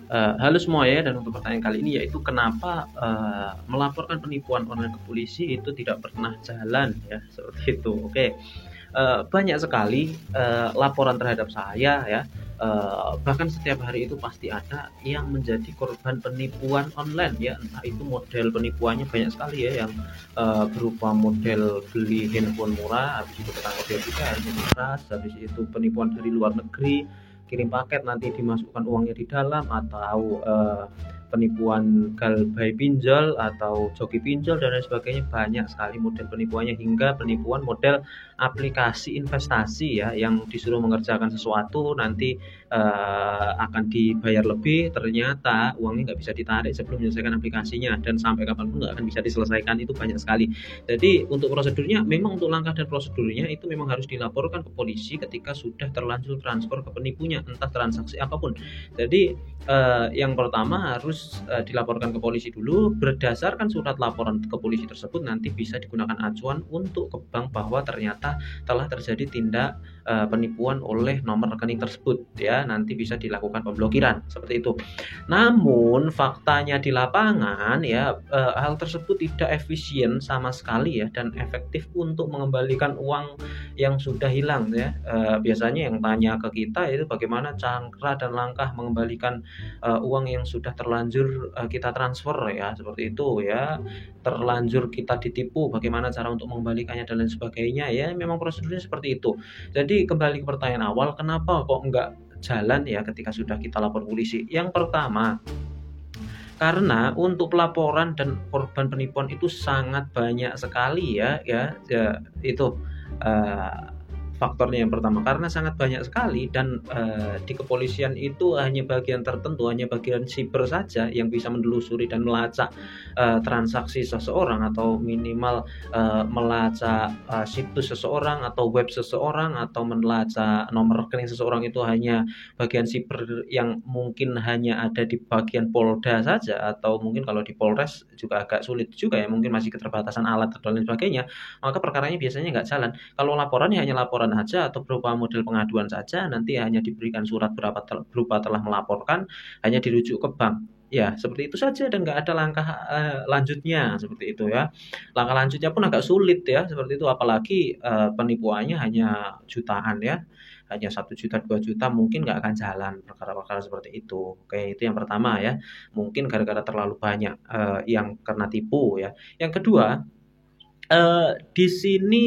Halo semua ya, dan untuk pertanyaan kali ini yaitu kenapa melaporkan penipuan online ke polisi itu tidak pernah jalan ya, seperti itu. Oke, banyak sekali laporan terhadap saya ya, bahkan setiap hari itu pasti ada yang menjadi korban penipuan online ya, entah itu model penipuannya banyak sekali ya, yang berupa model beli handphone murah, habis itu ketangkep dia juga harga keras, habis itu penipuan dari luar negeri, kirim paket nanti dimasukkan uangnya di dalam, atau penipuan galbay pinjol atau joki pinjol dan lain sebagainya. Banyak sekali model penipuannya, hingga penipuan model aplikasi investasi ya, yang disuruh mengerjakan sesuatu nanti akan dibayar lebih, ternyata uangnya nggak bisa ditarik sebelum menyelesaikan aplikasinya, dan sampai kapanpun nggak akan bisa diselesaikan. Itu banyak sekali. Jadi untuk prosedurnya, memang untuk langkah dan prosedurnya itu memang harus dilaporkan ke polisi ketika sudah terlanjur transfer ke penipunya, entah transaksi apapun. Jadi yang pertama harus dilaporkan ke polisi dulu. Berdasarkan surat laporan ke polisi tersebut nanti bisa digunakan acuan untuk ke bank bahwa ternyata telah terjadi tindak penipuan oleh nomor rekening tersebut ya, nanti bisa dilakukan pemblokiran seperti itu. Namun faktanya di lapangan ya, hal tersebut tidak efisien sama sekali ya, dan efektif untuk mengembalikan uang yang sudah hilang ya. Biasanya yang tanya ke kita itu bagaimana cara dan langkah mengembalikan uang yang sudah terlanjur kita transfer ya, seperti itu ya. Terlanjur kita ditipu, bagaimana cara untuk mengembalikannya dan lain sebagainya ya, memang prosedurnya seperti itu. Jadi kembali ke pertanyaan awal, kenapa kok enggak jalan ya ketika sudah kita lapor polisi? Yang pertama, karena untuk pelaporan dan korban penipuan itu sangat banyak sekali ya, itu uh, faktornya yang pertama, karena sangat banyak sekali, dan di kepolisian itu hanya bagian tertentu, hanya bagian siber saja yang bisa menelusuri dan melacak transaksi seseorang, atau minimal melacak situs seseorang atau web seseorang, atau melacak nomor rekening seseorang. Itu hanya bagian siber yang mungkin hanya ada di bagian Polda saja, atau mungkin kalau di Polres juga agak sulit juga ya, mungkin masih keterbatasan alat dan lain sebagainya, maka perkaranya biasanya nggak jalan. Kalau laporannya hanya laporan saja atau berupa model pengaduan saja, nanti hanya diberikan surat berupa telah melaporkan, hanya dirujuk ke bank. Ya, seperti itu saja, dan nggak ada langkah lanjutnya seperti itu ya. Langkah lanjutnya pun agak sulit ya, seperti itu. Apalagi penipuannya hanya jutaan ya, hanya 1 juta 2 juta, mungkin nggak akan jalan perkara-perkara seperti itu. Oke, itu yang pertama ya. Mungkin gara-gara terlalu banyak yang kena tipu ya. Yang kedua, di sini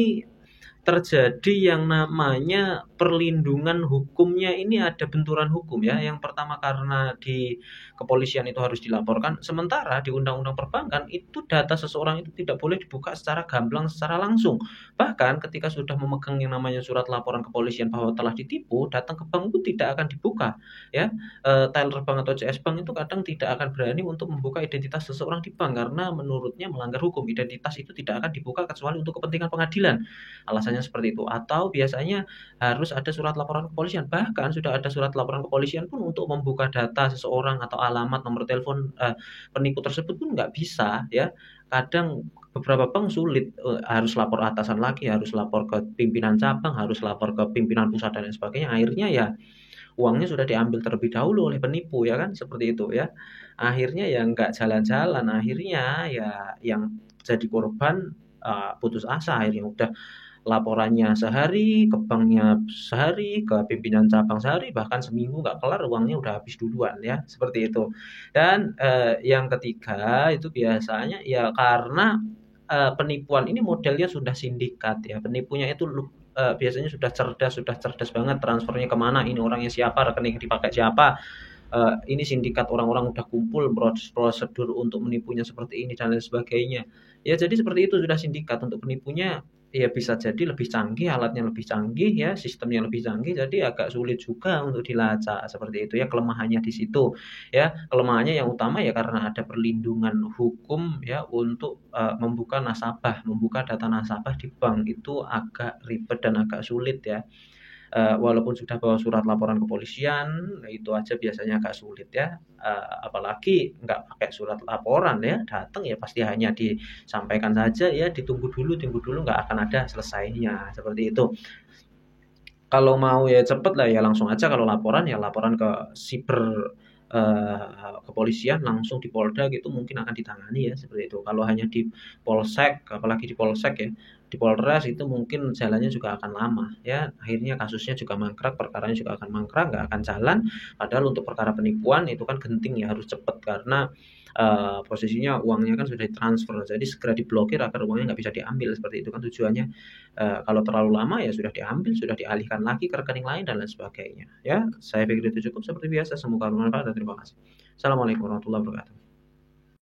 terjadi yang namanya perlindungan hukumnya, ini ada benturan hukum ya. Yang pertama, karena di kepolisian itu harus dilaporkan, sementara di undang-undang perbankan itu data seseorang itu tidak boleh dibuka secara gamblang, secara langsung. Bahkan ketika sudah memegang yang namanya surat laporan kepolisian bahwa telah ditipu, datang ke bank itu tidak akan dibuka ya. Teller Bank atau CS Bank itu kadang tidak akan berani untuk membuka identitas seseorang di bank, karena menurutnya melanggar hukum. Identitas itu tidak akan dibuka kecuali untuk kepentingan pengadilan, alasannya seperti itu. Atau biasanya harus ada surat laporan kepolisian, bahkan sudah ada surat laporan kepolisian pun untuk membuka data seseorang atau alamat, nomor telepon penipu tersebut pun nggak bisa ya. Kadang beberapa bank sulit, harus lapor atasan lagi, harus lapor ke pimpinan cabang, harus lapor ke pimpinan pusat dan lain sebagainya. Akhirnya ya uangnya sudah diambil terlebih dahulu oleh penipu ya kan, seperti itu ya. Akhirnya ya nggak jalan-jalan, akhirnya ya yang jadi korban putus asa, akhirnya udah laporannya sehari, ke banknya sehari, ke pimpinan cabang sehari, bahkan seminggu nggak kelar uangnya udah habis duluan ya, seperti itu. Dan yang ketiga itu biasanya ya karena penipuan ini modelnya sudah sindikat ya, penipunya itu biasanya sudah cerdas banget, transfernya kemana, ini orangnya siapa, rekening dipakai siapa. Ini sindikat, orang-orang udah kumpul, prosedur untuk menipunya seperti ini dan lain sebagainya. Ya jadi seperti itu, sudah sindikat. Untuk penipunya ya bisa jadi lebih canggih, alatnya lebih canggih ya, sistemnya lebih canggih, jadi agak sulit juga untuk dilacak seperti itu ya. Kelemahannya di situ ya. Kelemahannya yang utama ya karena ada perlindungan hukum ya, untuk membuka nasabah, membuka data nasabah di bank itu agak ribet dan agak sulit ya. Walaupun sudah bawa surat laporan kepolisian, itu aja biasanya agak sulit ya. Apalagi nggak pakai surat laporan ya, datang ya pasti hanya disampaikan saja ya, ditunggu dulu, nggak akan ada selesainya, seperti itu. Kalau mau ya cepet lah ya langsung aja, kalau laporan ya laporan ke siber kepolisian langsung di Polda gitu mungkin akan ditangani ya seperti itu. Kalau hanya di Polsek, apalagi di Polsek ya, di Polres itu mungkin jalannya juga akan lama ya. Akhirnya kasusnya juga mangkrak, perkaranya juga akan mangkrak, nggak akan jalan. Padahal untuk perkara penipuan itu kan genting ya, harus cepat karena posisinya uangnya kan sudah ditransfer, jadi segera diblokir agar uangnya nggak bisa diambil seperti itu kan tujuannya. Kalau terlalu lama ya sudah diambil, sudah dialihkan lagi ke rekening lain dan lain sebagainya. Ya, saya pikir itu cukup seperti biasa. Semoga bermanfaat dan terima kasih. Assalamualaikum warahmatullahi wabarakatuh.